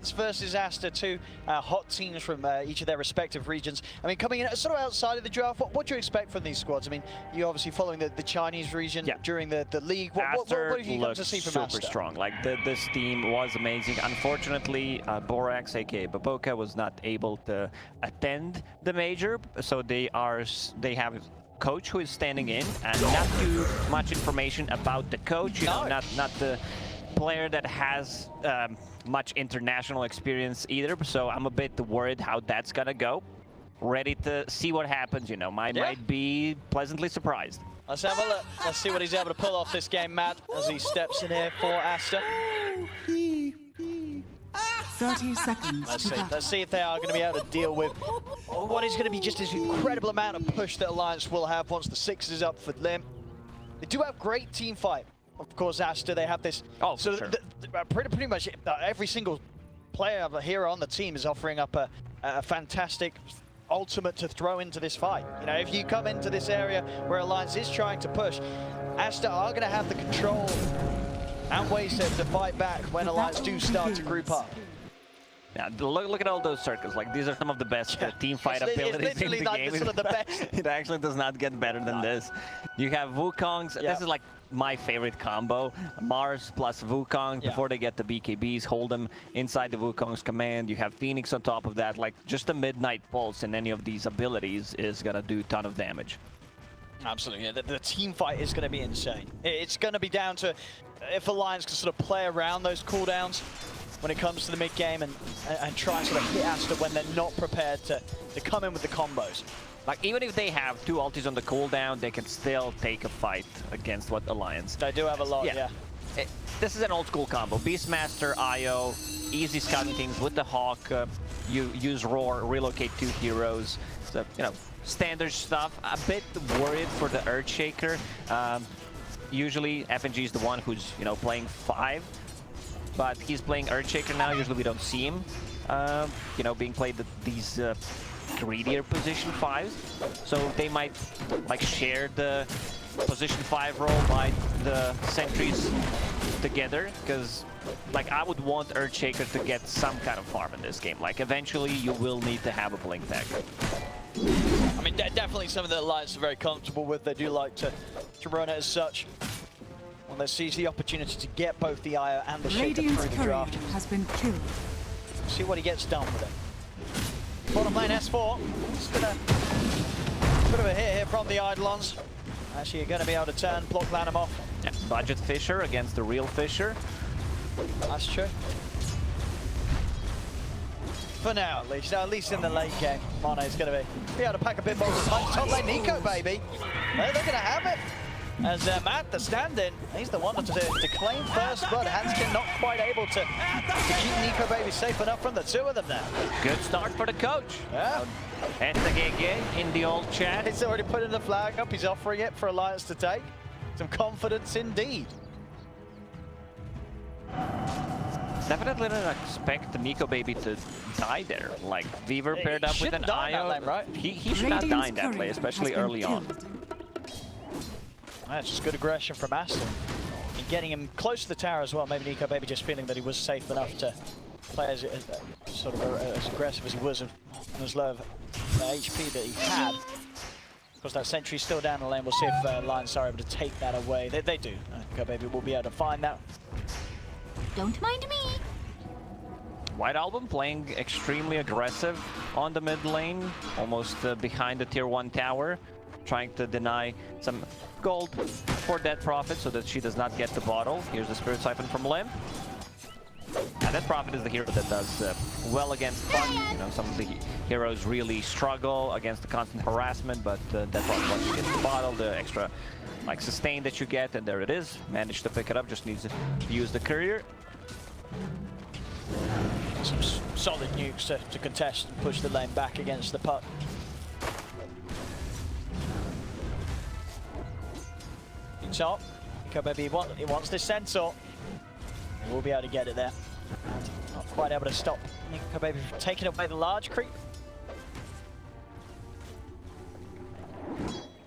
Versus Aster, two hot teams from each of their respective regions. I mean, coming in sort of outside of the draft, what do you expect from these squads? I mean, you're obviously following the Chinese region during the league. What have you come to see from Aster? Super strong. Like this team was amazing. Unfortunately, Borax, aka Baboka, was not able to attend the major, so they have a coach who is standing in, and not too much information about the coach. You know, not the player that has much international experience either, so I'm a bit worried how that's gonna go. Ready to see what happens, you know. Might be pleasantly surprised. Let's have a look. Let's see what he's able to pull off this game, Matt, as he steps in here for Aster. 30 seconds. Let's see if they are going to be able to deal with what is going to be just this incredible amount of push that Alliance will have once the 6 is up for Lim. They do have great team fight. Of course, Aster, they have this. Oh, so sure. Pretty much every single player here on the team is offering up a fantastic ultimate to throw into this fight. You know, if you come into this area where Alliance is trying to push, Aster are going to have the control and ways to fight back when Alliance do start to group up. Yeah, look at all those circles. Like, these are some of the best team fight abilities in the game. Some of the best. It actually does not get better than this. You have Wukongs. This is like my favorite combo. Mars plus Wukong before they get the BKBs. Hold them inside the Wukong's command. You have Phoenix on top of that. Like, just a Midnight Pulse in any of these abilities is going to do a ton of damage. Absolutely. The team fight is going to be insane. It's going to be down to if Alliance can sort of play around those cooldowns when it comes to the mid game and try and sort of hit Aster when they're not prepared to come in with the combos. Like, even if they have 2 ultis on the cooldown, they can still take a fight against what Alliance. They do have a lot, This is an old school combo. Beastmaster, IO, easy scouting things with the Hawk. You use Roar, relocate 2 heroes. So, you know, standard stuff. A bit worried for the Earthshaker. Usually, FNG is the one who's, you know, playing 5. But he's playing Earthshaker now. Usually we don't see him, you know, being played these greedier position 5s. So they might like share the position 5 role by the sentries together, because like I would want Earthshaker to get some kind of farm in this game. Like, eventually you will need to have a blink tag. I mean, definitely some of the Alliance are very comfortable with. They do like to run it as such. Well, let's seize the opportunity to get both the IO and the Shaker through the draft. Has been killed. See what he gets done with it. Bottom lane S4. It's been a bit of a hit here from the Eidolons. Actually, you're going to be able to turn, block Lanham off. Yeah, budget Fisher against the real Fisher. That's true. For now, at least in the late game, Mono's going to be able to pack a bit more of a punch. Top lane Nico, baby. They're going to have it. As Matt, the stand-in, he's the one to claim first blood. Hanskin not quite able to keep Nico baby safe enough from the 2 of them now. Good start for the coach. Yeah. And the GG in the old chat. He's already putting the flag up. He's offering it for Alliance to take. Some confidence indeed. Definitely didn't expect Nico baby to die there. Like, Weaver paired up with an IO. Lane, right? He should not die in that play, especially early on. That's just good aggression from Aster. And getting him close to the tower as well. Maybe Nico baby just feeling that he was safe enough to play as aggressive as he was and as low of HP that he had. Of course, that sentry's still down the lane. We'll see if Alliance are able to take that away. They do. Nico baby will be able to find that. Don't mind me. White Album playing extremely aggressive on the mid lane, almost behind the tier 1 tower, trying to deny some gold for Dead Prophet so that she does not get the bottle. Here's the Spirit Siphon from Lim. And Dead Prophet is the hero that does well against fun. You know, some of the heroes really struggle against the constant harassment, but Dead Prophet, once you get the bottle, the extra like sustain that you get, and there it is. Managed to pick it up, just needs to use the courier. Some solid nukes to contest and push the lane back against the puck. Top, Nico baby, he wants this Centaur. He will be able to get it there. Not quite able to stop Nico baby from taking away the large creep.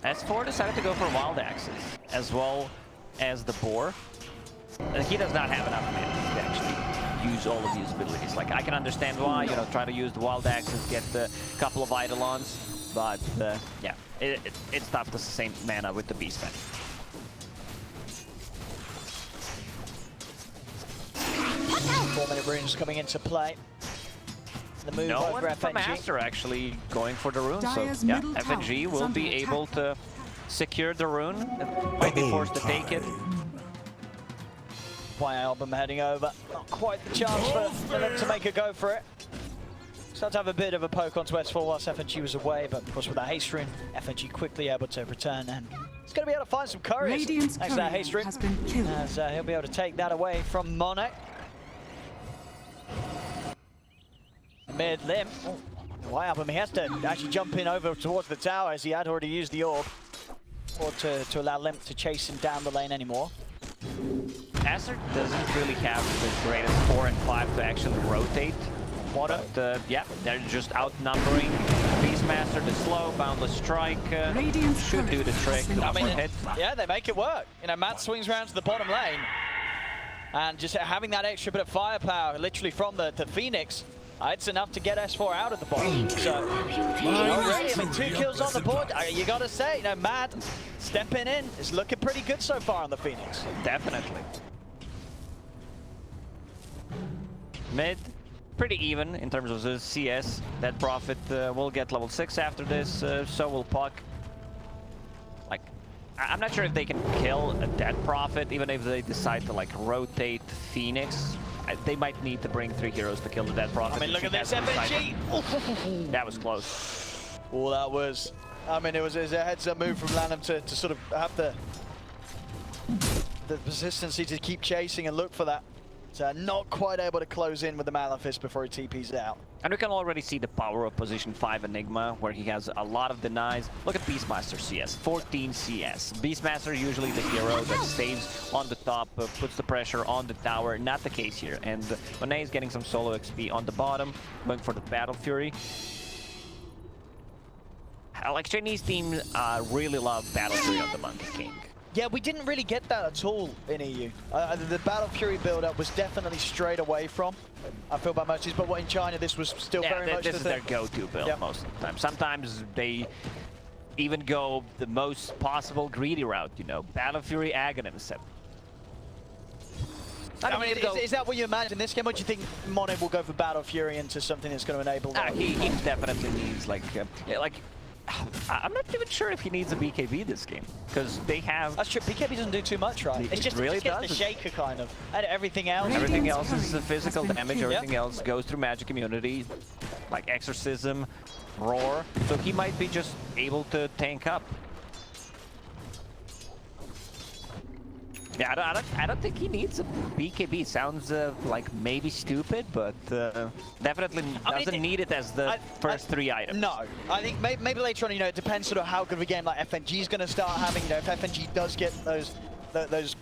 S4 decided to go for Wild Axes, as well as the Boar. He does not have enough mana to actually use all of these abilities. Like, I can understand why, you know, try to use the wild axes, get a couple of eidolons, but yeah, it's tough to sustain mana with the beast man. 4-minute runes coming into play. The move No over one from FNG. Aster actually going for the rune, so Dire's yeah, middle tower FNG is will under be attack. able to secure the rune. Might be forced to take it. White Album heading over. Not quite the chance for them to make a go for it. Start to have a bit of a poke onto S4 whilst FNG was away, but of course with that haste rune, FNG quickly able to return, and he's going to be able to find some couriers. Radiant's Thanks to that courier haste rune, has been killed. as he'll be able to take that away from Monek. Mid limb. Oh, White Album, he has to actually jump in over towards the tower as he had already used the orb, or to allow Limp to chase him down the lane anymore. Aster doesn't really have the greatest 4 and 5 to actually rotate. But yeah, they're just outnumbering Beastmaster. The slow, boundless strike should do the trick. I mean, yeah, they make it work. You know, Matt swings around to the bottom lane, and just having that extra bit of firepower, literally from the Phoenix, it's enough to get S4 out of the bottom. So already, I mean, 2 kills on the board. You got to say, you know, Matt stepping in is looking pretty good so far on the Phoenix. Definitely. Mid, pretty even in terms of the CS. That Prophet will get level 6 after this, so will Puck. Like, I'm not sure if they can kill a dead Prophet, even if they decide to like rotate Phoenix. They might need to bring 3 heroes to kill the dead Prophet. I mean, look at this FNG! That was close. Oh, that was... I mean, it was a heads-up move from Lanham to sort of have the persistency to keep chasing and look for that. So not quite able to close in with the Malefice before he TP's out. And we can already see the power of position 5 Enigma, where he has a lot of denies. Look at Beastmaster CS, 14 CS. Beastmaster usually the hero that stays on the top, puts the pressure on the tower. Not the case here. And Monet is getting some solo XP on the bottom, going for the Battle Fury. Like, Chinese team really love Battle Fury on the Monkey King. Yeah, we didn't really get that at all in EU. The Battle Fury build-up was definitely strayed away from, I feel, by most teams, but in China this was still very much the thing. This is their go-to build most of the time. Sometimes they even go the most possible greedy route, you know, Battle Fury Aghanim. I mean, is that what you imagine this game, or do you think Monet will go for Battle Fury into something that's going to enable that? He definitely needs, like I'm not even sure if he needs a BKB this game, because they have... That's true, BKB doesn't do too much, right? It's just, really it just gets the shaker, kind of. And everything else... Everything else is the physical damage, everything else goes through magic immunity, like Exorcism, Roar, so he might be just able to tank up. Yeah, I don't think he needs a BKB. Sounds like maybe stupid, but definitely doesn't need it as the first 3 items. No, I think maybe later on, you know, it depends sort of how good of a game like FNG is going to start having. You know, if FNG does get those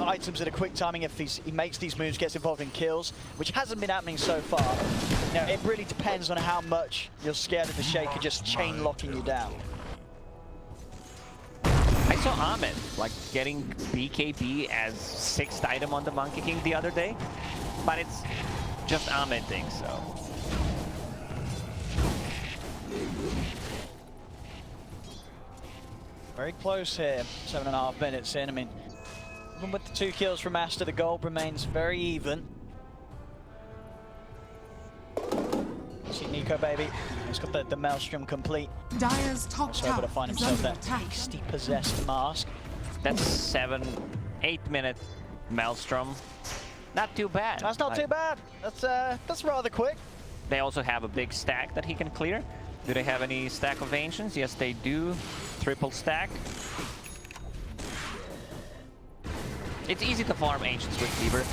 items at a quick timing, if he makes these moves, gets involved in kills, which hasn't been happening so far. You know, it really depends on how much you're scared of the shaker just chain locking you down. I saw Ahmed like getting BKB as 6th item on the Monkey King the other day, but it's just Ahmed thing, so. Very close here, 7.5 minutes in. I mean, even with the 2 kills from Aster, the gold remains very even. See Nico, baby. He's got the Maelstrom complete. Dire's top So able to tower find is himself under that attack. tasty possessed mask. That's 7-8 minute Maelstrom. Not too bad. That's not too bad. That's rather quick. They also have a big stack that he can clear. Do they have any stack of Ancients? Yes, they do. Triple stack. It's easy to farm Ancients with Cleaver.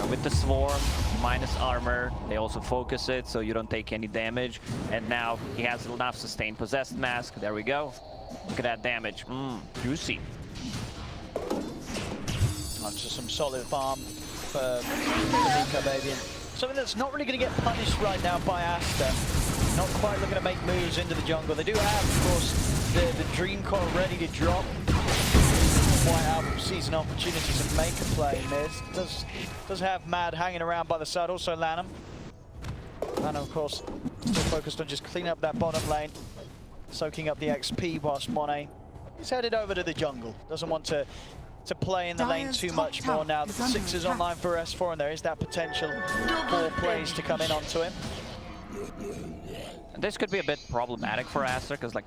With the Swarm, minus armor, they also focus it so you don't take any damage. And now he has enough sustained Possessed Mask. There we go. Look at that damage. Juicy. Just some solid farm for Nico, baby. Something that's not really going to get punished right now by Aster. Not quite looking to make moves into the jungle. They do have, of course, the Dream Core ready to drop. White Album sees an opportunity to make a play mid. Does have Mad hanging around by the side, also Lanham. Lanham, of course, still focused on just cleaning up that bottom lane, soaking up the XP whilst Monet is headed over to the jungle. Doesn't want to play in the lane too much more now that the 6 is online for S4 and there is that potential for plays to come in onto him. This could be a bit problematic for Aster, because like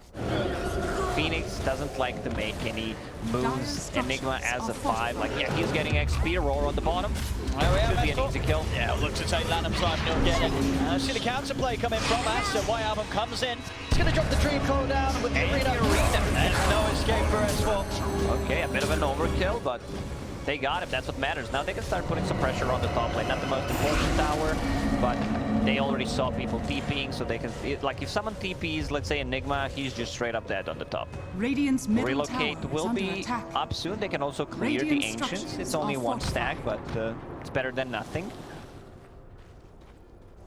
Phoenix doesn't like to make any moves. Enigma as a 5, like yeah, he's getting XP. Roar on the bottom. Should be an easy kill. Yeah, look to take Lanham's life and he'll get it. I see the counterplay coming from Aster. White Album comes in. He's going to drop the Dream Coil down with the Arena. There's no escape for S4. Okay, a bit of an overkill, but they got it. That's what matters. Now they can start putting some pressure on the top lane. Not the most important tower, but they already saw people TPing, so they can, like if someone TPs, let's say Enigma, he's just straight up dead on the top. Radiant's middle Relocate tower will is be under attack. up soon. They can also clear Radiant the Ancients. structures It's only are one fortified. stack, but it's better than nothing.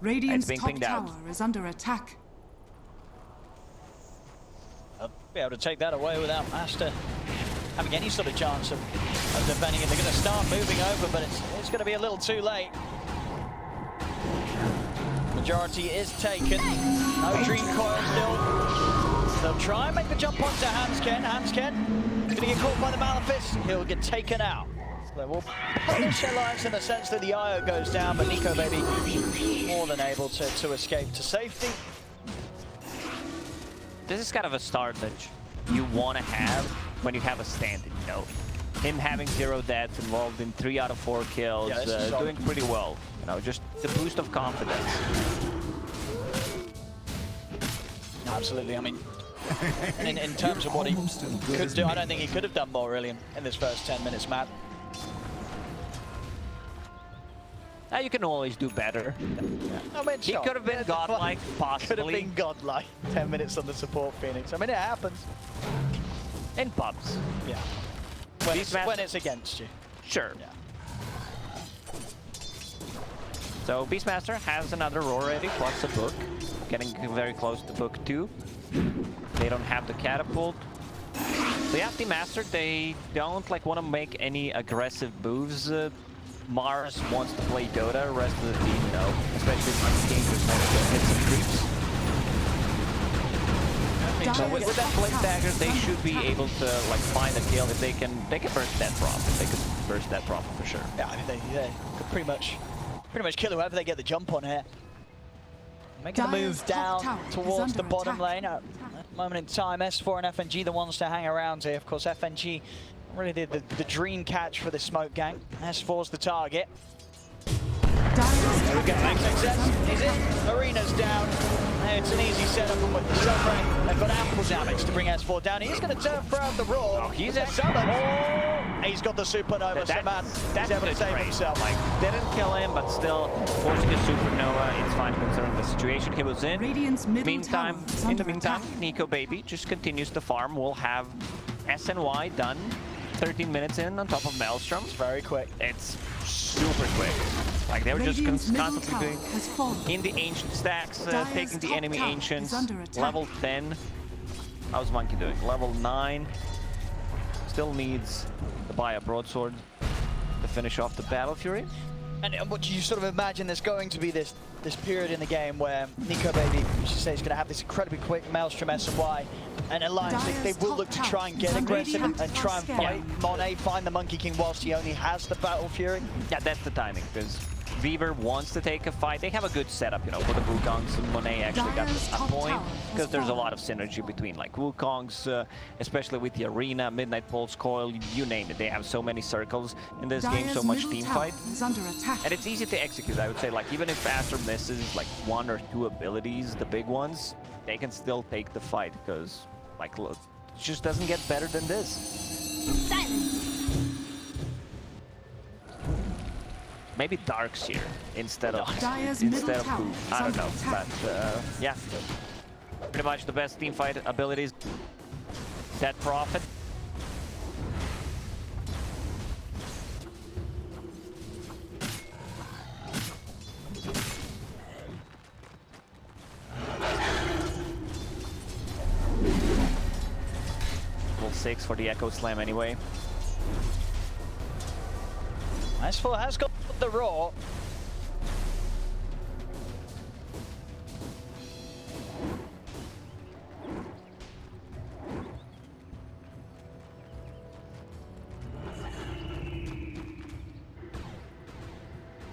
Radiant's being top pinged out. tower is under attack. They'll be able to take that away without Aster having any sort of chance of defending it. They're going to start moving over, but it's going to be a little too late. Majority is taken. No Dream Coil still. They'll try and make the jump onto Hansken. Hansken is going to get caught by the Malefice. He'll get taken out. So they will punish their lives in the sense that the IO goes down, but Nico Baby more than able to escape to safety. This is kind of a start that you want to have when you have a stand-in, you know. Him having 0 deaths, involved in 3 out of 4 kills, doing pretty well. You know, just the boost of confidence. Absolutely. I mean, in terms of what he could do, I don't think he could have done more really in this first 10 minutes, Matt. You can always do better. I mean, He could have been godlike, possibly. Could have been godlike. 10 minutes on the support Phoenix. I mean, it happens. In pubs. Yeah. When it's against you. Sure. Yeah. So Beastmaster has another roar already, plus a book. Getting very close to book 2. They don't have the catapult. So yeah, Team Aster, they don't like want to make any aggressive moves. Mars wants to play Dota, rest of the team no. Especially when King just wants to hit some creeps. So with that Blade Dagger, they should be able to like find a kill if they can burst that Prophet. They could burst that Prophet for sure. Yeah, I mean, they could pretty much kill whoever they get the jump on here. Making a move down towards the bottom lane. At the moment in time, S4 and FNG the ones to hang around here. Of course, FNG really the dream catch for the smoke gang. S4's the target. There we go, makes sense. Is it? Arena's down. It's an easy setup, and with the Summon, they've got ample damage to bring S4 down. He is going to turn throughout the roar. Oh, he's a Summon. Oh, he's got the Supernova, so man, he's able to save himself. Like, didn't kill him, but still forcing a Supernova. It's fine considering the situation he was in. In the meantime, Nico Baby just continues to farm. We'll have SNY done 13 minutes in on top of Maelstrom. It's very quick. It's super quick. Like they were just constantly doing in the ancient stacks, taking the enemy ancients. Level 10. How's Monkey doing? Level 9. Still needs to buy a broadsword to finish off the Battle Fury. And what do you sort of imagine there's going to be this period in the game where Nico Baby, as you say, is going to have this incredibly quick Maelstrom SNY, and Alliance, they will look to try and get aggressive and try and fight Monet, find the Monkey King whilst he only has the Battle Fury. Yeah, that's the timing, because Weaver wants to take a fight. They have a good setup, you know, for the Wukongs, and Monet actually got a point, because there's a lot of synergy between like Wukongs, especially with the Arena, Midnight Pulse Coil, you name it. They have so many circles in this game, so much team fight. And it's easy to execute, I would say. Like, even if Aster misses like 1 or 2 abilities, the big ones, they can still take the fight, because like, look, it just doesn't get better than this. Silence. Maybe Dark's here instead of Poof. Tower I don't know, but yeah, pretty much the best team fight abilities. That Prophet. Level 6 for the Echo Slam anyway. Icefall has got the Roar.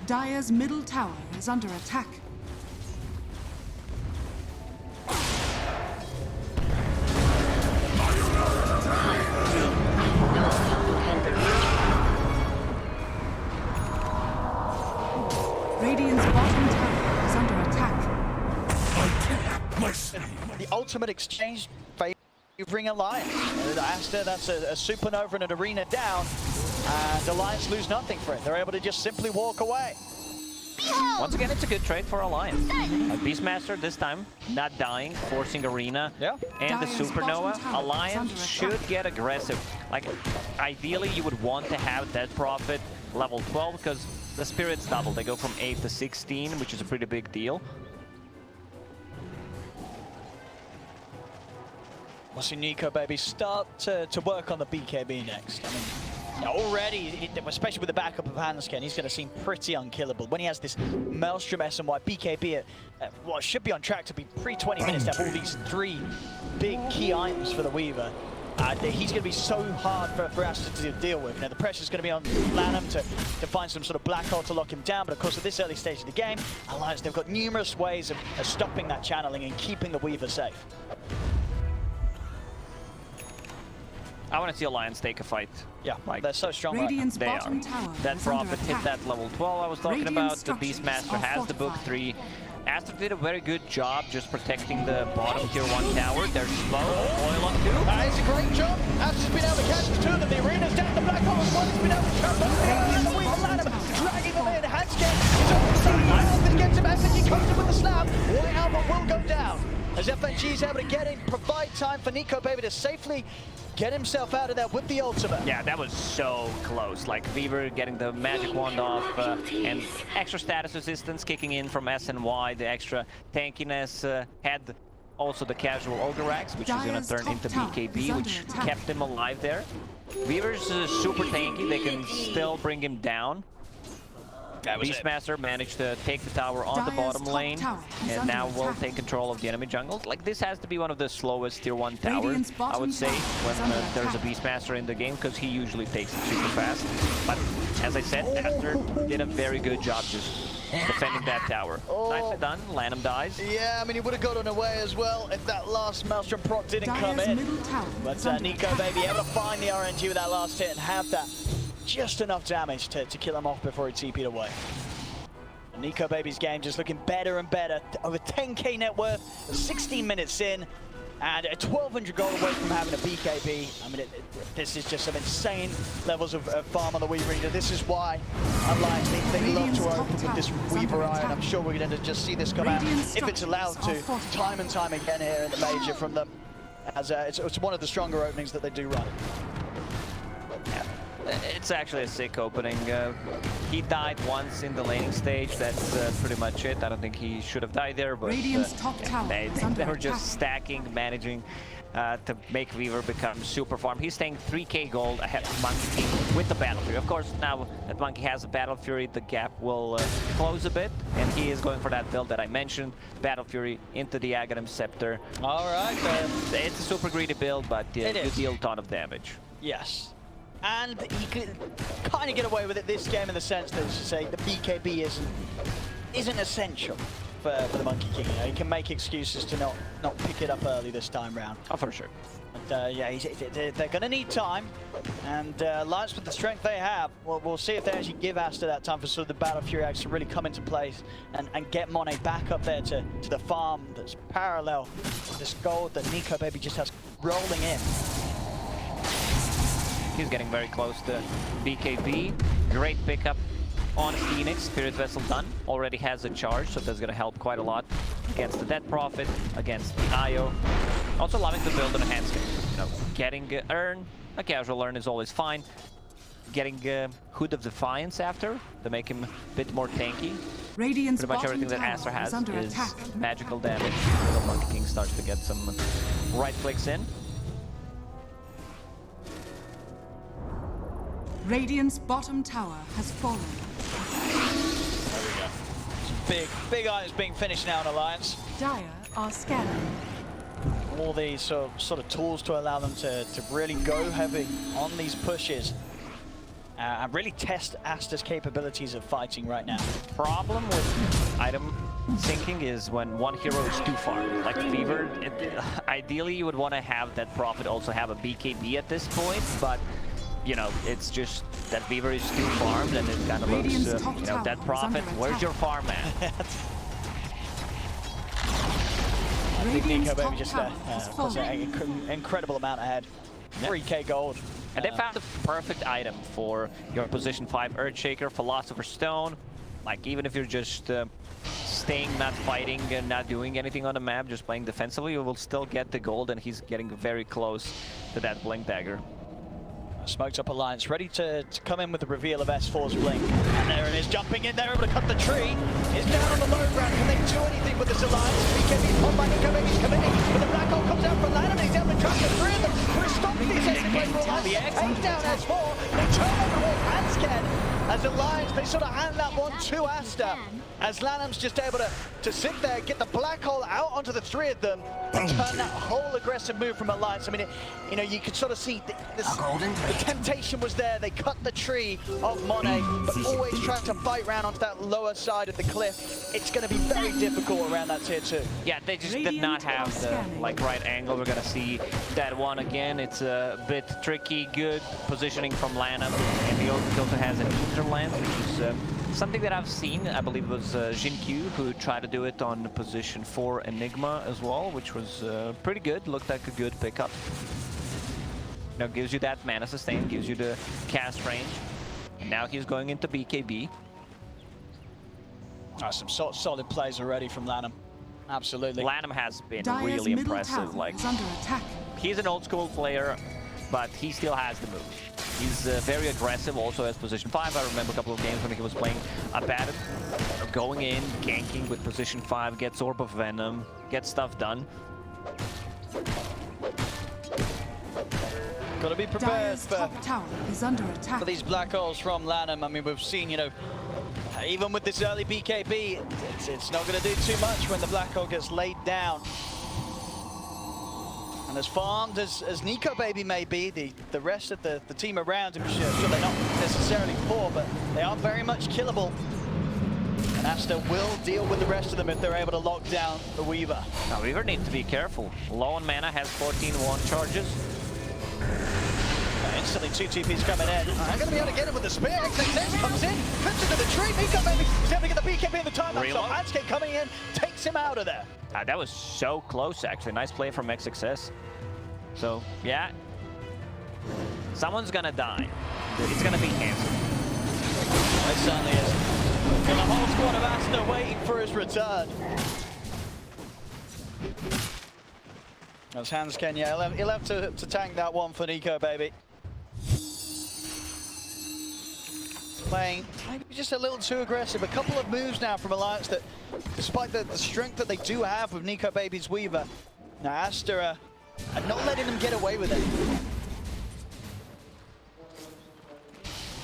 Dire's middle tower is under attack. Radiant's bottom tower is under attack. The ultimate exchange favoring Alliance. Aster, that's a supernova and an arena down, and Alliance lose nothing for it. They're able to just simply walk away. Once again, it's a good trade for Alliance. Beastmaster this time not dying, forcing arena, and the Dire's supernova. bottom tower is Alliance under should attack. get aggressive. Like, ideally, you would want to have that profit level 12 because the spirits double. They go from 8 to 16, which is a pretty big deal. We'll see Nico Baby start to work on the BKB next. I mean, already, especially with the backup of Hansken, he's going to seem pretty unkillable. When he has this Maelstrom SNY BKB at what should be on track to be pre-20 minutes to have all these 3 big key items for the Weaver. He's going to be so hard for Aster to deal with. You know, the pressure's going to be on Lanham to find some sort of black hole to lock him down, but of course at this early stage of the game, Alliance, they've got numerous ways of stopping that channeling and keeping the Weaver safe. I want to see Alliance take a fight. Yeah, like, they're so strong Radiant's right bottom tower that is under profit hit attack. that level 12 I was talking Radiant about. The structures Beastmaster are has the book fortified. 3. Aster did a very good job just protecting the bottom tier 1 tower. They're slow. Oil on 2. It's a great job. Aster's been able to catch the 2 of them. The arena's down, the black hole as well. He's been able to trap them. And the Weaver Lanham dragging them in. Hansken is on the side. Alpha gets him. FNG comes in with the slap. White Alpha will go down. As FNG is able to get in, provide time for Nico Baby to safely get himself out of there with the ultimate. Yeah, that was so close. Like, Weaver getting the magic wand off, and extra status resistance kicking in from SNY. The extra tankiness had also the casual Ogre Axe, which is going to turn into BKB, which kept him alive there. Weaver's super tanky. They can still bring him down. Beastmaster managed to take the tower on the bottom lane, and now will take control of the enemy jungle. Like, this has to be one of the slowest tier 1 towers, I would say, when there's a Beastmaster in the game, because he usually takes it super fast. But as I said, Aster did a very good job just defending that tower. Nicely done. Lanham dies. Yeah, I mean, he would have gotten away as well if that last Maelstrom proc didn't come in. But Nico Baby able to find the RNG with that last hit and have that just enough damage to kill him off before he TP'd away. Nico Baby's game just looking better and better. Over 10k net worth, 16 minutes in, and 1,200 gold away from having a BKB. I mean, this is just some insane levels of farm on the Weaver Eater. This is why Alliance, they love to open with this Weaver Eye, and I'm sure we're going to just see this come out, if it's allowed to, time and time again here in the Major from them, as it's one of the stronger openings that they do run. It's actually a sick opening. He died once in the laning stage. That's pretty much it. I don't think he should have died there, but they were just stacking, managing to make Weaver become super farm. He's staying 3k gold ahead of Monkey King with the Battle Fury. Of course, now that Monkey has a Battle Fury, the gap will close a bit, and he is going for that build that I mentioned, Battle Fury into the Aghanim Scepter. All right. It's a super greedy build, but you deal a ton of damage. Yes. And he could kind of get away with it this game in the sense that, as you say, the BKB isn't essential for the Monkey King. You know, he can make excuses to not pick it up early this time round. Oh, for sure. But yeah, they're going to need time, and Alliance with the strength they have, we'll see if they actually give Aster that time for sort of the Battle Fury Axe to really come into place and get Monet back up there to the farm that's parallel to this gold that Nico Baby just has rolling in. He's getting very close to BKB. Great pickup on Phoenix. Spirit Vessel done. Already has a charge, so that's going to help quite a lot against the Dead Prophet, against the IO. Also loving to build an enhanced game. You know, getting Urn, a casual Urn is always fine. Getting Hood of Defiance after to make him a bit more tanky. Pretty much everything that Aster has is magical damage. The Monkey King starts to get some right clicks in. Radiant's bottom tower has fallen. There we go. Some big items being finished now in Alliance. Dire are scanning. All these sort of tools to allow them to really go heavy on these pushes and really test Aster's capabilities of fighting right now. Problem with item sinking is when one hero is too far. Like Fever, ideally you would want to have that Prophet also have a BKB at this point, but you know, it's just that Fever is too farmed and it kind of looks, you know, that Prophet, where's your farm at? I think Nico Baby just puts an incredible amount ahead. 3k gold. And they found the perfect item for your position 5 Earthshaker, Philosopher's Stone. Like, even if you're just staying, not fighting, and not doing anything on the map, just playing defensively, you will still get the gold, and he's getting very close to that Blink Dagger. Smoked up Alliance, ready to come in with the reveal of S4's Blink. And there it is, jumping in there, able to cut the tree. Is down on the low ground. Can they do anything with this Alliance? BKB's on by Nico Baby's committing. But the black hole comes out from Lanham, and he's able to trap the three of them. We're stopping these exit for Alliance. Take down S4. They turn on the wall. Hansken, as Alliance, they sort of hand that one to Aster. As Lanham's just able to sit there, get the black hole out onto the three of them, and turn that whole aggressive move from Alliance. I mean, you know, you could sort of see the temptation was there. They cut the tree of Monet, but always trying to bite round onto that lower side of the cliff. It's going to be very difficult around that tier 2. Yeah, they just did not have the right angle. We're going to see that one again. It's a bit tricky, good positioning from Lanham. And he also has an Interland, which is something that I've seen. I believe it was Jin-Q who tried to do it on position 4 Enigma as well, which was pretty good. Looked like a good pickup. You know, gives you that mana sustain, gives you the cast range. And now he's going into BKB. Some solid plays already from Lanham. Absolutely. Lanham has been Dire's really middle impressive. tower Like, is under attack. he's an old school player, but he still has the moves. He's very aggressive also as position 5. I remember a couple of games when he was playing Abaddon, going in, ganking with position 5, gets Orb of Venom, gets stuff done. Got to be prepared Dire's top tower is under attack. for these black holes from Lanham. I mean, we've seen, you know, even with this early BKB, it's not going to do too much when the black hole gets laid down. And as farmed as Nico Baby may be, the rest of the team around him, sure they're not necessarily poor, but they are very much killable. And Aster will deal with the rest of them if they're able to lock down the Weaver. Now Weaver needs to be careful. Low on mana, has 14 1 charges. Instantly, 2 TPs coming in. I'm going to be able to get him with the spear. XXX comes in, puts into the tree. Nico Baby is able to get the BKB in the time. So Hansken coming in, takes him out of there. That was so close, actually. Nice play from XXS. So, yeah. Someone's going to die. It's going to be Hansken. It certainly is. And the whole squad of Aster waiting for his return. That's Hansken, yeah. He'll have to tank that one for Nico Baby. Playing maybe just a little too aggressive. A couple of moves now from Alliance that, despite the strength that they do have with Nico Baby's Weaver, now Aster are not letting them get away with it.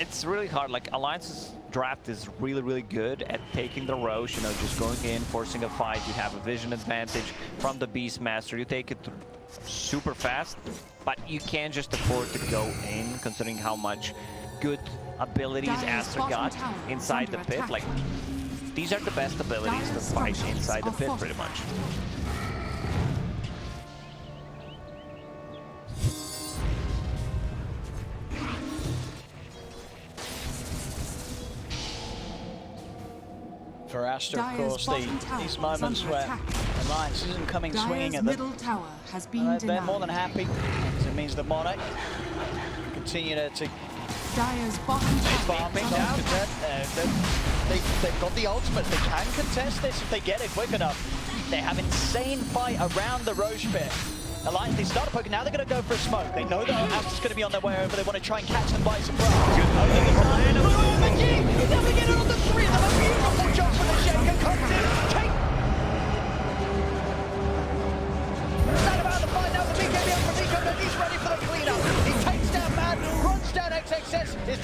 It's really hard. Like, Alliance's draft is really, really good at taking the Roche, you know, just going in, forcing a fight. You have a vision advantage from the Beastmaster. You take it super fast, but you can't just afford to go in, considering how much good abilities Aster got inside the pit. Like, these are the best abilities to fight inside the pit, pretty much. For Aster, of course, these moments where Alliance isn't coming swinging at them, middle tower has been they're more than happy, because it means that Monet continue to Dire's bottom tower farming. They've got the ultimate. They can contest this if they get it quick enough. They have insane fight around the Roche pit. Alliance, they start poking. Now they're going to go for a smoke. They know that Aster's going to be on their way over. They want to try and catch them by surprise. He's able to get it on the three. That's a beautiful job for the Shaker. Comes in, take. Sad about the fight now. The BKB up from Nico, but he's ready for the cleanup. He takes down Mad, runs down XXS. His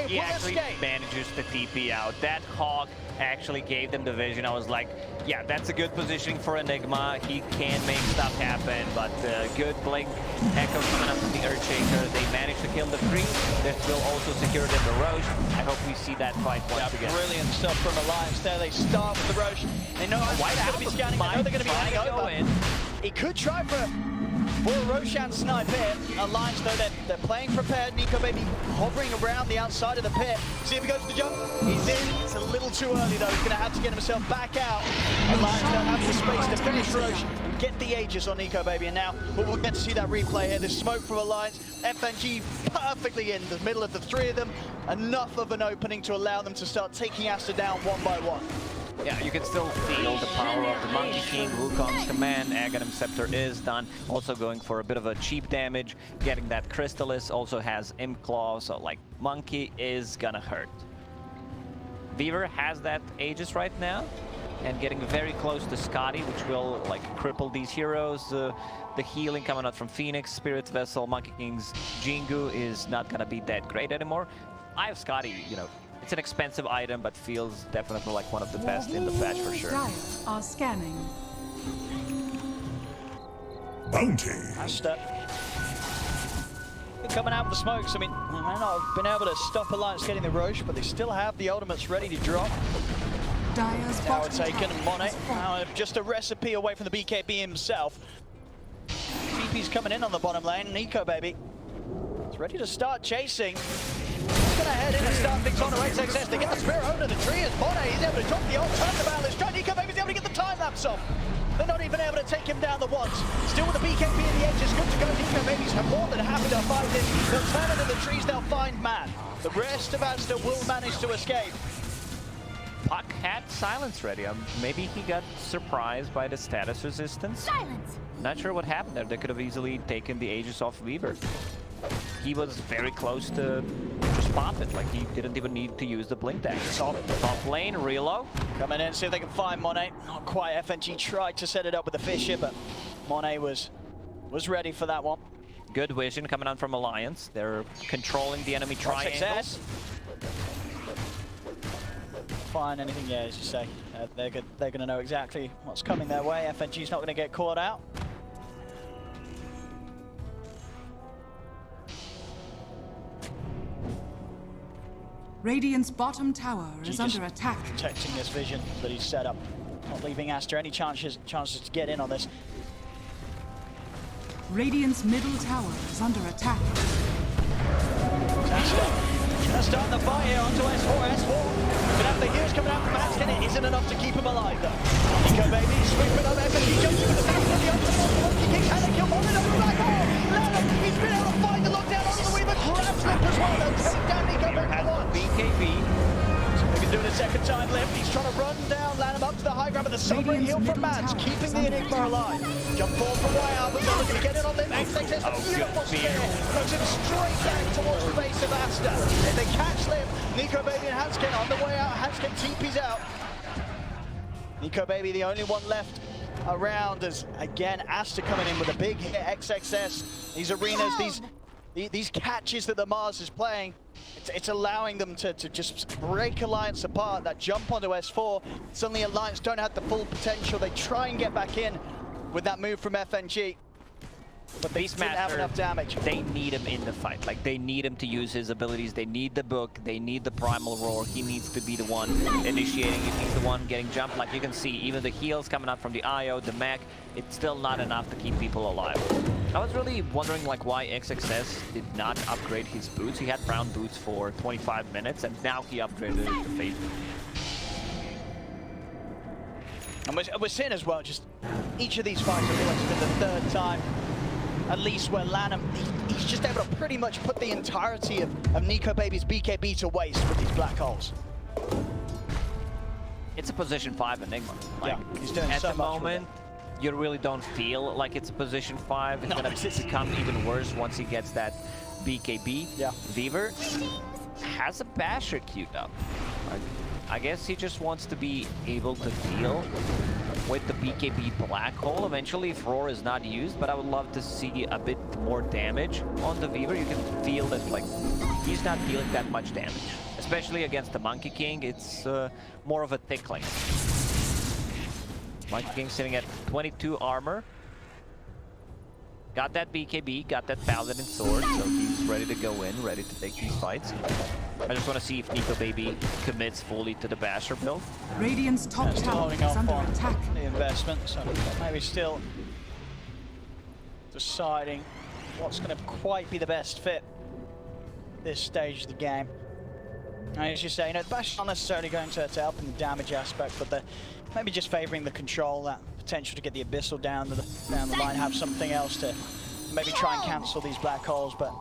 It He will actually escape. manages to TP out. That Hawk actually gave them the vision. I was like, yeah, that's a good positioning for Enigma. He can make stuff happen, but good blink. Echo coming up with the Earthshaker. They managed to kill the tree. They're still also secured in the Roche. I hope we see that fight once again. Brilliant stuff from Alliance there. They start with the Roche. They know White's going to be scanning. They know they're going to be hanging over. He could try for a Roshan snipe here. Alliance, though, they're playing prepared. Nico Baby hovering around the outside of the pit. See if he goes for the jump. He's in. It's a little too early, though. He's going to have to get himself back out. Alliance don't have the space to finish Roche and get the Aegis on Nico Baby. And now we'll get to see that replay here. There's smoke from Alliance. FNG perfectly in the middle of the three of them. Enough of an opening to allow them to start taking Aster down one by one. Yeah, you can still feel the power of the Monkey King. Wukong's command, Aghanim Scepter is done. Also going for a bit of a cheap damage. Getting that Crystallis also has Imp Claw, so like Monkey is gonna hurt. Weaver has that Aegis right now and getting very close to Scotty, which will like cripple these heroes. The healing coming out from Phoenix, Spirit's Vessel, Monkey King's Jingu is not gonna be that great anymore. I have Scotty, you know. It's an expensive item, but feels definitely like one of the best in the patch for sure. Dire are scanning. Bounty. Aster coming out with the smokes. I mean, they may not have been able to stop Alliance getting the Roche, but they still have the ultimates ready to drop. Dire's Tower bottom taken, tower Monet has fallen. now just a recipe away from the BKB himself. TP's coming in on the bottom lane. Nico Baby is ready to start chasing. He's gonna head in and start things on to XXS. They get the spear over the tree as Monet. He's able to drop the ult, turn the battle. Strike Nico Baby's able to get the time lapse off. They're not even able to take him down the once. Still with the BKB in the edge, it's good to go. Nico Baby's more than happy to fight this. They'll turn into the trees, they'll find man. The rest of Aster will manage to escape. Puck had silence ready. Maybe he got surprised by the status resistance. Silence! Not sure what happened there. They could have easily taken the Aegis off Weaver. He was very close to just pop it. Like, he didn't even need to use the blink dash. Top lane, Relo. Coming in, see if they can find Monet. Not quite. FNG tried to set it up with the Fisher, but Monet was ready for that one. Good vision coming on from Alliance. They're controlling the enemy triangles. Find anything, yeah, as you say. They're going to know exactly what's coming their way. FNG's not going to get caught out. Radiant's bottom tower is Just under attack. Protecting this vision that he's set up. Not leaving Aster any chances to get in on this. Radiant's middle tower is under attack. Aster just starting the fight here onto S4. S4 gonna have the heals coming out from Hanskin. It isn't enough to keep him alive though. Nico Baby sweeping up FNG, jumps into the back of the ultimate. Monkey King had a kill on it on the black hole. Lennon, he's been able to find the lockdown onto the Weaver. Grab slip as well. They'll take down Nico Baby once. BKB. They can do it a second time lift. He's trying to run down, land him up to the high ground, but the sovereign heal from Mans, keeping the Enigma alive. Jump forward from Wire, but they're looking to get in on them. XXS, a beautiful spear. Throws him straight back towards the base of Aster. If they catch Liv, Nico Baby and Hanskin on the way out. Hanskin TP's out. Nico Baby, the only one left around, as again, Aster coming in with a big hit. XXS, these arenas, these catches that the Mars is playing, it's allowing them to just break Alliance apart. That jump onto S4, suddenly Alliance don't have the full potential. They try and get back in with that move from FNG, but they didn't have enough damage. They need him in the fight. Like, they need him to use his abilities. They need the book. They need the primal roar. He needs to be the one initiating. He's the one getting jumped. Like you can see, even the heals coming out from the IO, the mech, it's still not enough to keep people alive. I was really wondering like why XXS did not upgrade his boots. He had brown boots for 25 minutes, and now he upgraded it to fade. And we're seeing as well, just each of these fights, I feel like it's been the third time, at least where Lanham, he's just able to pretty much put the entirety of Nico Baby's BKB to waste with these black holes. It's a position 5 Enigma. Like, yeah, he's doing at so the much moment, you really don't feel like it's a position 5. It's gonna become even worse once he gets that BKB. Yeah. Weaver has a basher queued up. Like, I guess he just wants to be able to deal with the BKB Black Hole eventually if Roar is not used, but I would love to see a bit more damage on the Weaver. You can feel that like he's not dealing that much damage, especially against the Monkey King. It's more of a tickling. Monkey King sitting at 22 armor. Got that BKB, got that Paladin sword, so he's ready to go in, ready to take these fights. I just want to see if Nico Baby commits fully to the Basher build. Radiant's top Still tower holding is off under on attack. the investment, so maybe still deciding what's going to quite be the best fit this stage of the game. And as you say, you know, the Basher's not necessarily going to help in the damage aspect, but maybe just favouring the control, that potential to get the Abyssal down the line, have something else to maybe try and cancel these black holes, but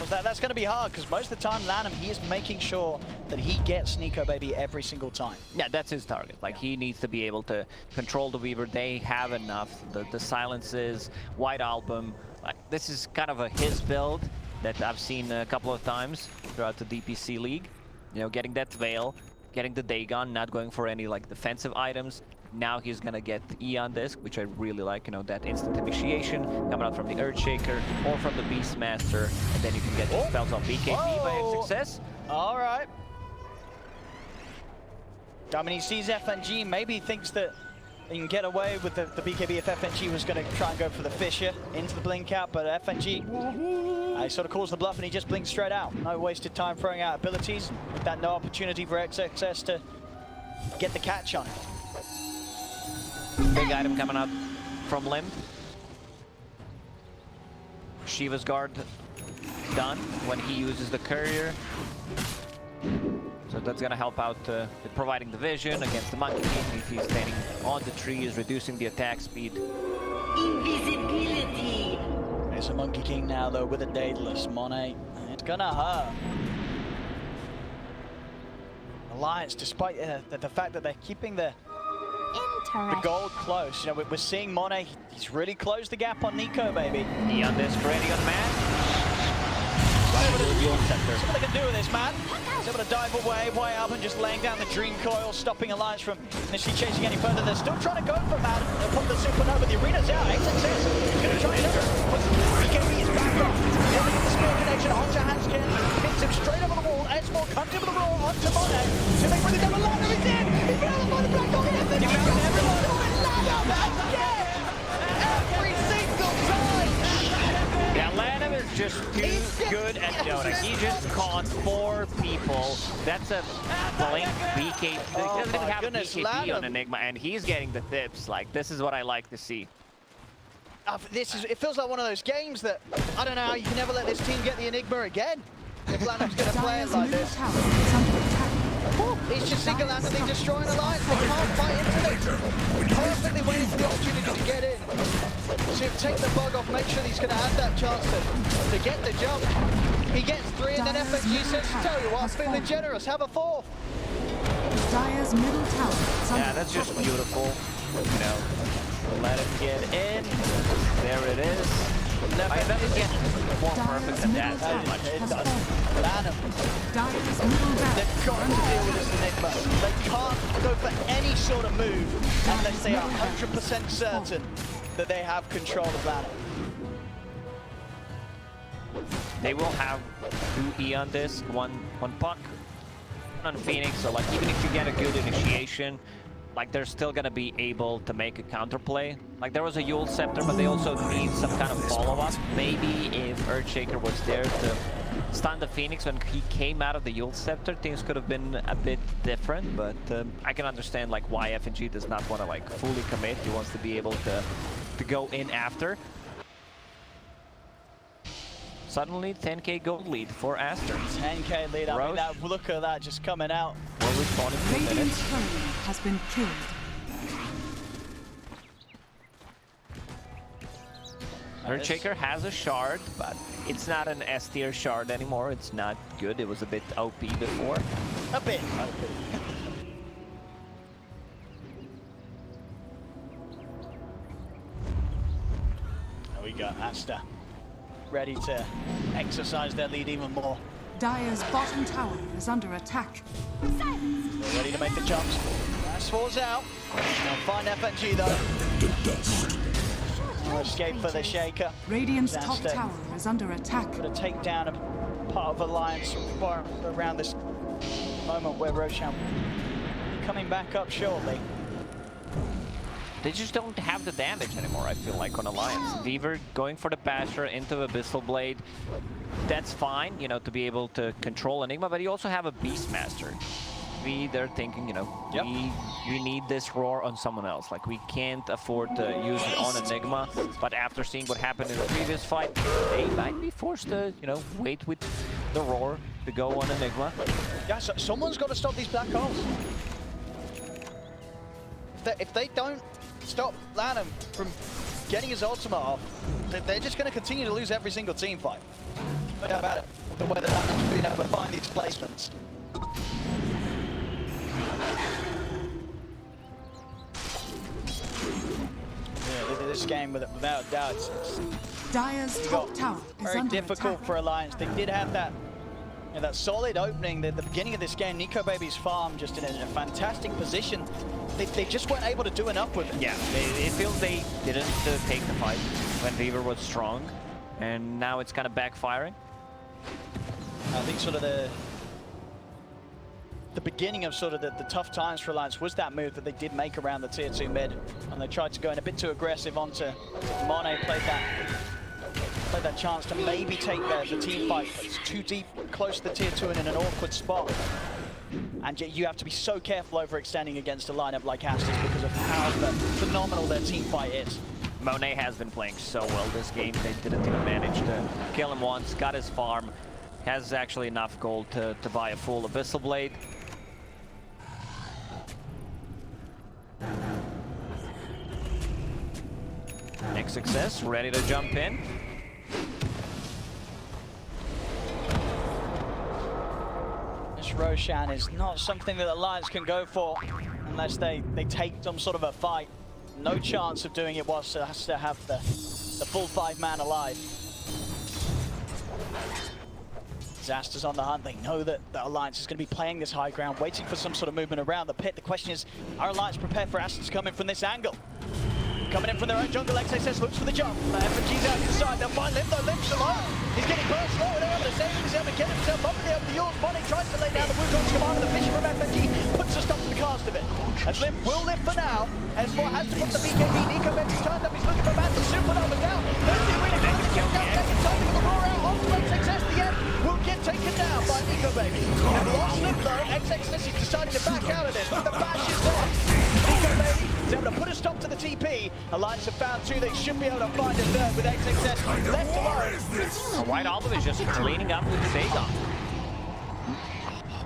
that's going to be hard because most of the time Lanham, he is making sure that he gets Nico Baby every single time. Yeah, that's his target. Like, he needs to be able to control the Weaver. They have enough. The silences, White Album. Like, this is kind of his build that I've seen a couple of times throughout the DPC League. You know, getting that Veil, getting the Dagon, not going for any like defensive items. Now he's gonna get the Eon Disc, which I really like, you know, that instant initiation coming out from the Earthshaker or from the Beastmaster, and then you can get your spells on BKB by success. All right. I mean, he sees FNG, maybe he thinks that he can get away with the BKB if FNG was going to try and go for the Fissure into the blink out, but FNG, he sort of calls the bluff and he just blinks straight out. No wasted time throwing out abilities, with that no opportunity for XXS to get the catch on it. Big item coming out from Limb. Shiva's Guard done when he uses the Courier. So that's going to help out with providing the vision against the Monkey King. If he's standing on the trees, reducing the attack speed. Invisibility. There's a Monkey King now, though, with a Daedalus. Monet, it's going to hurt. Alliance, despite the fact that they're keeping the gold close. You know, we're seeing Monet, he's really closed the gap on Nico Baby. Eon Disc ready on man. See what they can do with this, man. He's able to dive away. White Album just laying down the Dream Coil, stopping Alliance from initially chasing any further. They're still trying to go for man. They'll put the Supernova. The arena's out. XXS is going to try and enter. BKB is back off. Getting the spear connection onto Hanskin. Hits him straight over the wall. S4 comes over the wall onto Monet. To make for the double ladder. He's in. He found the Monet Black Dog and everything. He found everyone. Again. Every single time. Yeah, Lanham is just too good at Dota. He just caught 4 people. That's a blink BKB. He doesn't even have a BKB on Enigma, and he's getting the tips. Like, this is what I like to see. It feels like one of those games that, I don't know how you can never let this team get the Enigma again. If Lanham's going to play it like this. He's just single-handedly destroying Alliance. They can't fight into it. Perfectly waiting for the opportunity to get in. So take the bug off, make sure he's going to have that chance to get the jump. He gets 3 and then FNG says, tell you what, I'm feeling generous, have a 4th. Dire's middle tower is under Yeah, that's just beautiful. You know, let him get in. There it is. I doesn't get more perfect than that so much. It does. Lanham. Dire's middle They've got to deal with this Enigma. They can't go for any sort of move unless they are 100% certain that they have control of Lanham. They will have 2 Eon Disc, one Puck on Phoenix, so like even if you get a good initiation, like they're still gonna be able to make a counterplay. Like there was a Yule Scepter, but they also need some kind of follow-up. Maybe if Earthshaker was there to stun the Phoenix when he came out of the Yule Scepter, things could have been a bit different, but I can understand like why FNG does not want to like fully commit. He wants to be able to go in after. Suddenly 10k gold lead for Aster. 10k lead. I mean, that, look at that just coming out. Well, we've spawned in 2 minutes. Radiant's courier has been killed. Earthshaker has a shard, but it's not an S tier shard anymore. It's not good. It was a bit OP before. A bit. We got Aster ready to exercise their lead even more. Dire's bottom tower is under attack. They're ready to make the jumps. Gas falls out. They'll find FNG though. No escape for the Shaker. Radiant's top Aster tower is under attack. got to take down a part of Alliance around this moment where Roshan coming back up shortly. They just don't have the damage anymore, I feel like, on Alliance. Weaver going for the Basher into Abyssal Blade. That's fine, you know, to be able to control Enigma, but you also have a Beastmaster. They're thinking, you know, we need this roar on someone else. Like, we can't afford to use it on Enigma, but after seeing what happened in the previous fight, they might be forced to, you know, wait with the roar to go on Enigma. Yeah, so someone's got to stop these black holes. If they don't stop Lanham from getting his ultimate off, they're just going to continue to lose every single team fight. No doubt about it. The way that Lanham's been able to find these placements. Yeah, this game, without doubt, it's Dire's top tower is very under difficult attack. for Alliance. They did have that, you know, that solid opening at the beginning of this game. Nico Baby's farm just in a fantastic position. They just weren't able to do enough with it. Yeah, it feels they didn't take the fight when Weaver was strong, and now it's kind of backfiring. I think sort of the beginning of sort of the tough times for Alliance was that move that they did make around the tier 2 mid, and they tried to go in a bit too aggressive onto Monet. Played that chance to maybe take the team fight. It's too deep, close to the tier 2 and in an awkward spot. And yet you have to be so careful overextending against a lineup like Aster's because of how phenomenal their team fight is. Monet has been playing so well this game. They didn't even manage to kill him once, got his farm, has actually enough gold to buy a full Abyssal Blade. Next success, ready to jump in. This Roshan is not something that Alliance can go for unless they take some sort of a fight. No chance of doing it whilst it has to have the full 5-man alive. Aster's on the hunt. They know that the Alliance is going to be playing this high ground, waiting for some sort of movement around the pit. The question is, are Alliance prepared for Aster to come in from this angle? Coming in from their own jungle, XSS looks for the jump. FNG's out inside. They'll find Limbo. Limp's alone. He's getting burst low. They're able to save him. He's able to get himself up in the open. Yours Bonnie tries to lay down the Wukong's command, and the Fisher from FNG puts a stop to the cast of it. As Limp will live for now. S4 has to put the BKB. Nico Baby's turned up. He's looking for Mantle. Supernova down. There's the arena. Going to kill down. Second time with the roar out. Ultimate success. The end will get taken down by Nico Baby. And lost Limp though. XXS is deciding to back out of this. But the bash is there. Nico Baby is able to put a stop to the TP. Alliance have found 2. They should be able to find a 3rd with XXS left alone. White Album is just cleaning up with the Dagon.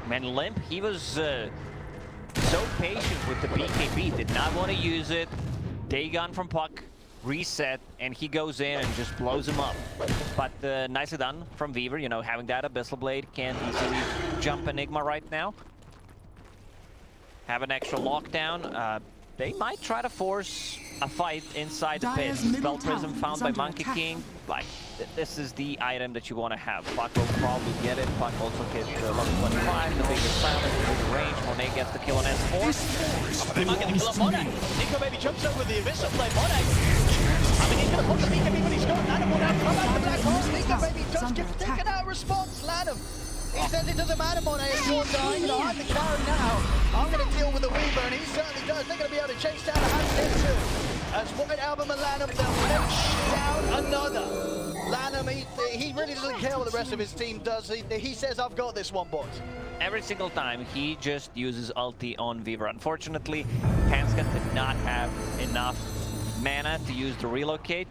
Man, Limp, he was so patient with the BKB, did not want to use it. Dagon from Puck, reset, and he goes in and just blows him up. But nicely done from Weaver, you know, having that Abyssal Blade, can't easily jump Enigma right now. Have an extra lockdown. They might try to force a fight inside the pit. Spell Prism found by Monkey King. Like, this is the item that you want to have. Puck will probably get it. Puck also gets level 25, the bigger silence, the bigger range. Monet gets the kill on S4. They're not going to kill up Monet. Nico Baby jumps over with the Abyssal Blade. Monet. I mean, he's going to put the BKB, but he's got Lanham will now come out the black hole. Nico Baby just gets taken out response. Lanham. He says it doesn't matter, Monet, if you're dying, I'm the carry now. I'm going to deal with the Weaver, and he certainly does. They're going to be able to chase down the Hansen too. As White Album and Lanham, they'll chase down another. Lanham, he really doesn't care what the rest of his team does. He says, I've got this one, boys. Every single time, he just uses ulti on Weaver. Unfortunately, Hanscom did not have enough mana to use the relocate.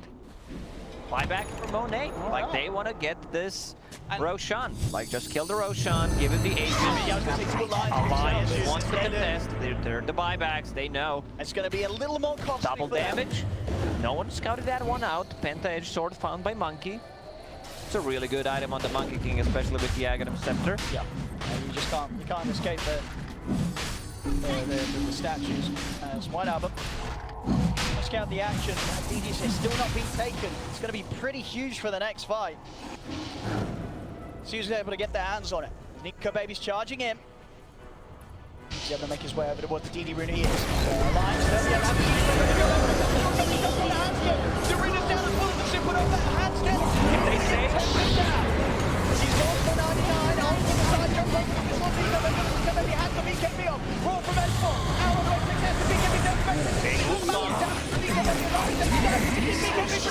Buyback from Monet. Like, they want to get this Roshan. Like, just kill the Roshan, give him the agent. Alliance wants to contest. They're the buybacks, they know. It's going to be a little more costly. Double damage. No one scouted that one out. Penta Edge Sword found by Monkey. It's a really good item on the Monkey King, especially with the Aghanim Scepter. Yeah. You just can't escape the statues. As White Album. Scout the action. DDS is still not being taken. It's going to be pretty huge for the next fight. Sue's able to get their hands on it. Nico Baby's charging in. He's able to make his way over towards the DD rune. He is. Alliance, they'll get that. Serena's down as well as the super over Handstand. If they say he's down. He's on for 99. On to the side, jump over to this one. He has the BKB on. Roll from Esports. Out of the way, success. The BKB down.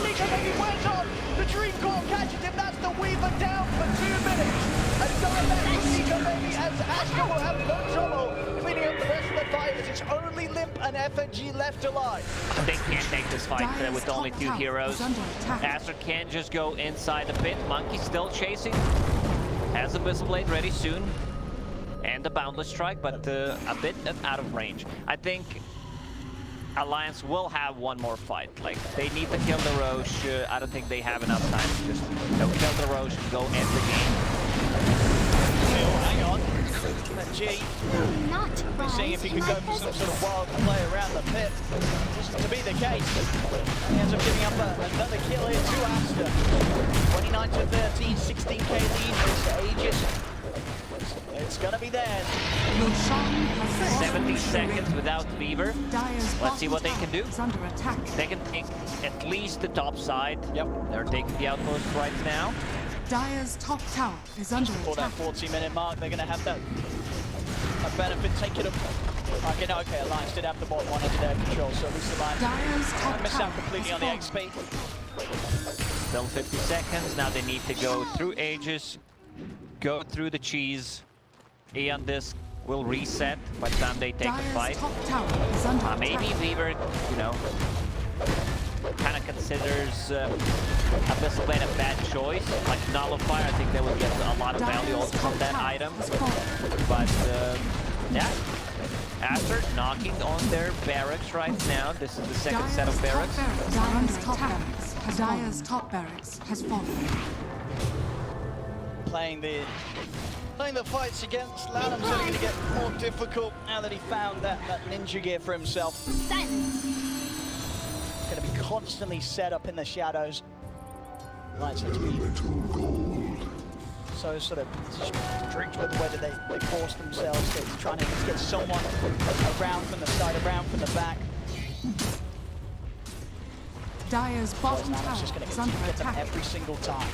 BKB went on. The Dream Call catches him. That's the Weaver down for 2 minutes. And going back to Nico Baby as Aster will have no trouble cleaning up the rest of the fighters. It's only Limp and FNG left alive. They can't take this fight with only 2 heroes. Aster can just go inside the pit. Monkey still chasing. Has the Abyssal Blade ready soon. And the Boundless Strike, but a bit out of range. I think Alliance will have one more fight. Like, they need to kill the Roche. I don't think they have enough time to just kill the Roche and go end the game. Hang on. G. We're seeing if he could go for some sort of wild play around the pit. Just to be the case. He ends up giving up another kill here to Aster. 29 to 13, 16k lead for Aegis. It's gonna be theirs. 70 seconds without Fever. Let's see what they can do. They can take at least the top side. Yep. They're taking the outpost right now. Dire's top tower is under For that attack. 40-minute mark, they're gonna have that benefit. Take it up. Okay, Alliance did have the bottom one under their control, so at least Alliance missed out completely on the XP. Still 50 seconds. Now they need to go through Aegis, go through the cheese. Aeon Disc will reset by the time they take the fight. Maybe Weaver, you know, kind of considers Abyssal Blade a bad choice. Like Nullifier, I think they will get a lot of value also from that item. But yeah, Aster knocking on their barracks right now. This is the second set of barracks. Dire's top barracks has fallen. Playing the fights against Lanham's only going to get more difficult now that he found that ninja gear for himself. Silence. Going to be constantly set up in the shadows. Lights have to be so sort of strict with the way that they force themselves to try and get someone around from the side, around from the back. Dire's bottom tower just going is to under get them attack. every single time.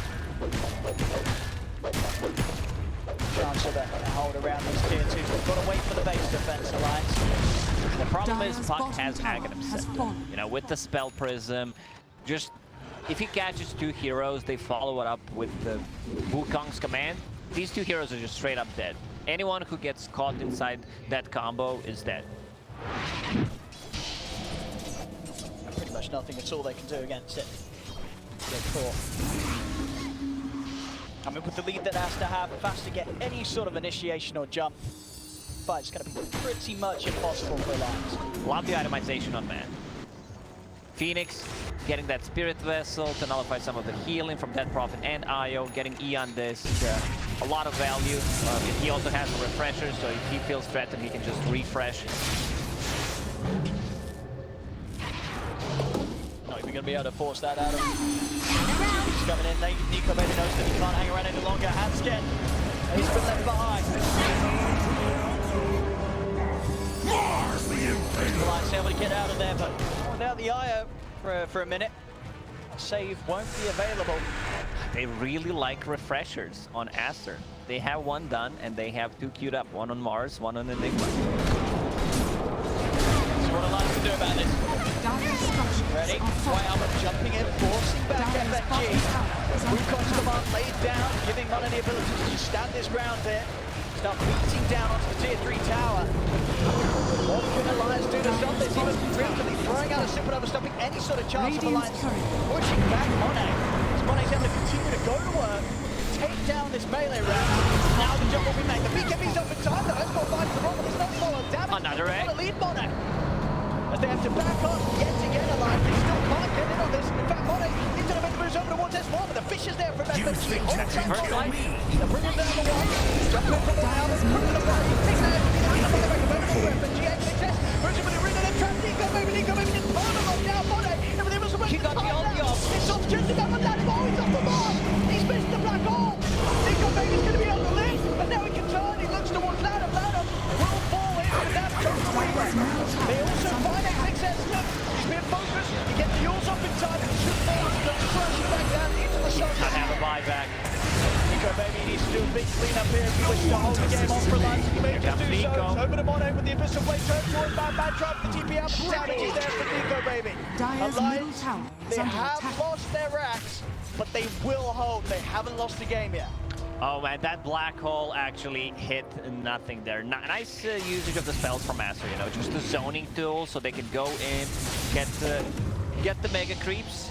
Chance of a hold around these tier 2s. We've got to wait for the base defense, Alliance. The problem is Dire's Puck bottom has tower Aghanim has set. fallen. You know, with the Spell Prism, just if he catches 2 heroes, they follow it up with the Wukong's command. These 2 heroes are just straight up dead. Anyone who gets caught inside that combo is dead. Pretty much nothing at all they can do against it. Get caught. I mean, with the lead that Aster have, if Aster get any sort of initiation or jump, but it's going to be pretty much impossible for Alliance. Love the itemization on man. Phoenix getting that Spirit Vessel to nullify some of the healing from Dead Prophet and Io, getting Aeon Disc, a lot of value. He also has a refresher, so if he feels threatened, he can just refresh. Not even going to be able to force that out of him. He's coming in. Nico Baby knows that he can't hang around any longer. Handskin, he's been left behind. Alliance able to get out of there, but without the IO for a minute, save won't be available. They really like refreshers on Aster. They have one done, and they have 2 queued up. One on Mars, one on Enigma. So what Alliance can do about this? Ready? Wyama jumping in, forcing back FNG. Wukong's command laid down, giving Mana the ability to just stand his ground there. Start beating down onto the tier 3 tower. What can Alliance do to stop this? Even preemptively throwing out a supernova, stopping any sort of chance of Alliance pushing back Monet. As Monet's able to continue to go to work, take down this melee round. Now the jump will be made. The BKB's up in time, though. Escort finds the roll, but there's no follow damage. Another egg. Lead Monet. As they have to back up yet again, Alliance. They still can't get in on this. In fact, Monet needs to make the moves over towards S1, but the fish is there from FNG. They're bringing down the one. Jump in from the now. Let's put it to the right. Takes that FNG XHS. Version with the ring of the trap. Nico Baby gets further locked down. Monet. Everything was supposed to be off. It's off just enough of that. He's off the mark. He's missed the black hole. Nico Baby's going to be on the list, but now he can turn. He looks towards Lanham. Lanham will fall in. push to hold the game on for Alliance. He may Here just comes do so. Nico. Over to Mono with the Abyssal Blade turn towards bad trap. The TP out, but damage is there for Nico, baby. Dyer's middle Alliance, tower is they under have attack. lost their racks, but they will hold. They haven't lost the game yet. Oh man, that black hole actually hit nothing there. Nice usage of the spells from Aster, you know, just the zoning tool so they can go in, get the mega creeps.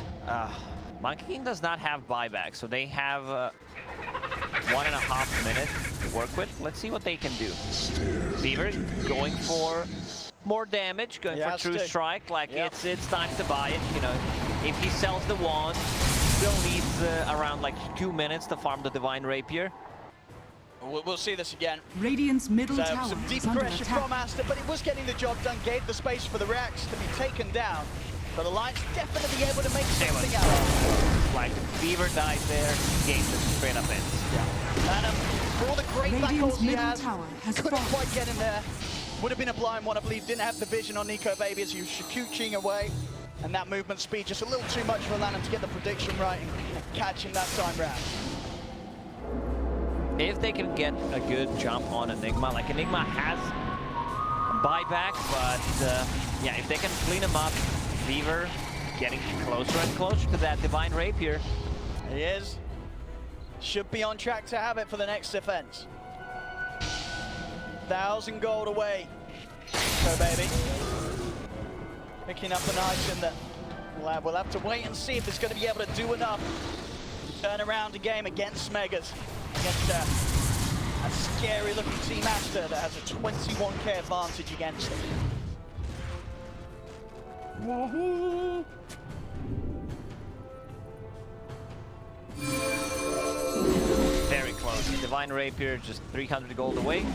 Monkey King does not have buyback, so they have 1.5 minutes to work with. Let's see what they can do. Fever going for more damage, going for True Strike, like it's time to buy it, you know. If he sells the wand, still needs around like 2 minutes to farm the Divine Rapier. We'll see this again. Radiant's middle So tower some deep is under aggression attack. from Aster, but it was getting the job done, gave the space for the racks to be taken down. But Alliance definitely able to make something out of it. Like Fever died there, game just straight up ends. Adam, for all the great black holes he middle has, tower has couldn't fallen. quite get in there. Would have been a blind one, I believe. Didn't have the vision on Nico Baby as he was shooting away. And that movement speed just a little too much for Lanham to get the prediction right and catch him that time round. If they can get a good jump on Enigma, like Enigma has buyback, but yeah, if they can clean him up, Fever getting closer and closer to that Divine Rapier. He is. Should be on track to have it for the next defense. 1,000 gold away. So baby. Picking up an item that we'll have to wait and see if it's going to be able to do enough to turn around a game against Megas. Against a scary looking Team Aster that has a 21k advantage against them. Very close. Divine Rapier just 300 gold away.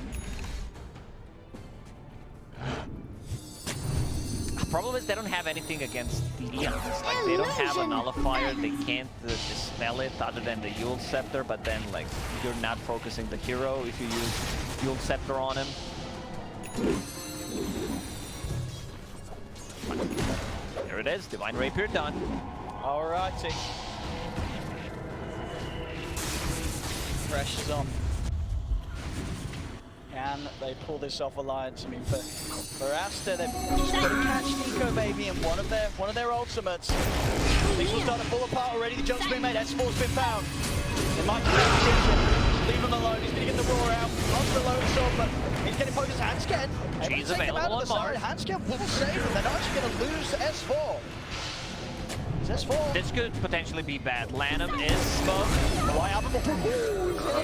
The problem is they don't have anything against the Eons. Like they don't have a nullifier, they can't dispel it other than the Yule Scepter, but then like you're not focusing the hero if you use Yule Scepter on him. There it is, Divine Rapier done. Alrighty. Pressure's on. Can they pull this off, Alliance? I mean, for Aster, they've just got to catch Nico Baby in one of their ultimates. Things will start to fall apart already. The jump's been made. Esports been found. It might be that position. Leave him alone. He's going to get the roar out. Onto the low sword, but he's getting focused. Handscan. She's available on Mars. Handscan will save him. They're not actually going to lose S4. S4. This could potentially be bad. Lanham is smoked. Why up?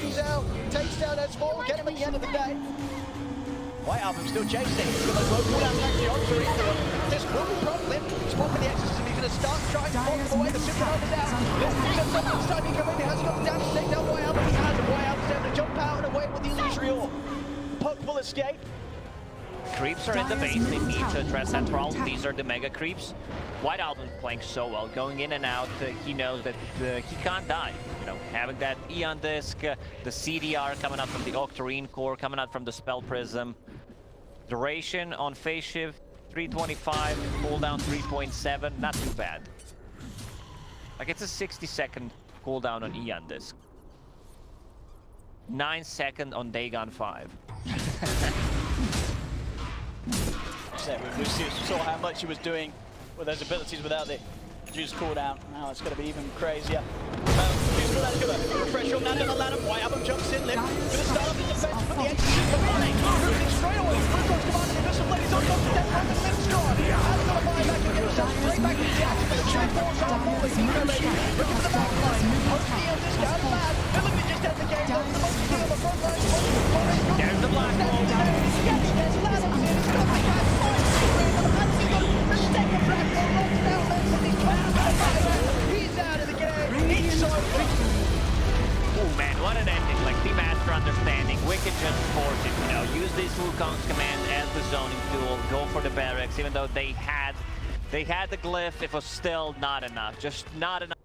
He's out. Takes down S4. Get him at the end of the day. White Album still chasing. He's going to go pull out that geometry into him. This will be problem. He's walking the exorcism. He's going to start trying to walk away. The Supernova's out. This time Nico Baby has got the damage to take down White Album. He has it. White Album's able to jump out and away with the illusory orb. Poke will escape. Creeps are in the base, they need to address that problem. These are the mega creeps. White Album's playing so well, going in and out. He knows that he can't die. You know, having that Eon Disc, the CDR coming out from the Octarine Core, coming out from the Spell Prism. Duration on phase shift, 325, cooldown 3.7, not too bad. Like it's a 60-second cooldown on Eon Disc. 9 seconds on Dagon 5. We saw how much he was doing with those abilities without the juice cooldown. Now it's going to be even crazier. Refresh on Nandon and Lanham. White Album jumps in, Limp. Going to start off the defense, but the exit is running. Moving straight away. Fructose command, the Abyssal Blade is on top of death. From the Limp's gone. Has got a buyback and get himself straight back into the action. The two force are falling. Nico Baby looking for the back line. Hopefully on this down bad. They're looking to just end the game. Lots of Monkey King on the front line. There's the black hole. There's Lanham. He's got the cat. He's out of the game. He's so Oh man, what an ending. Like Team Aster understanding. Wicked just forced it, you know. Use this Wukong's command as the zoning tool. Go for the barracks, even though they had the glyph, it was still not enough. Just not enough.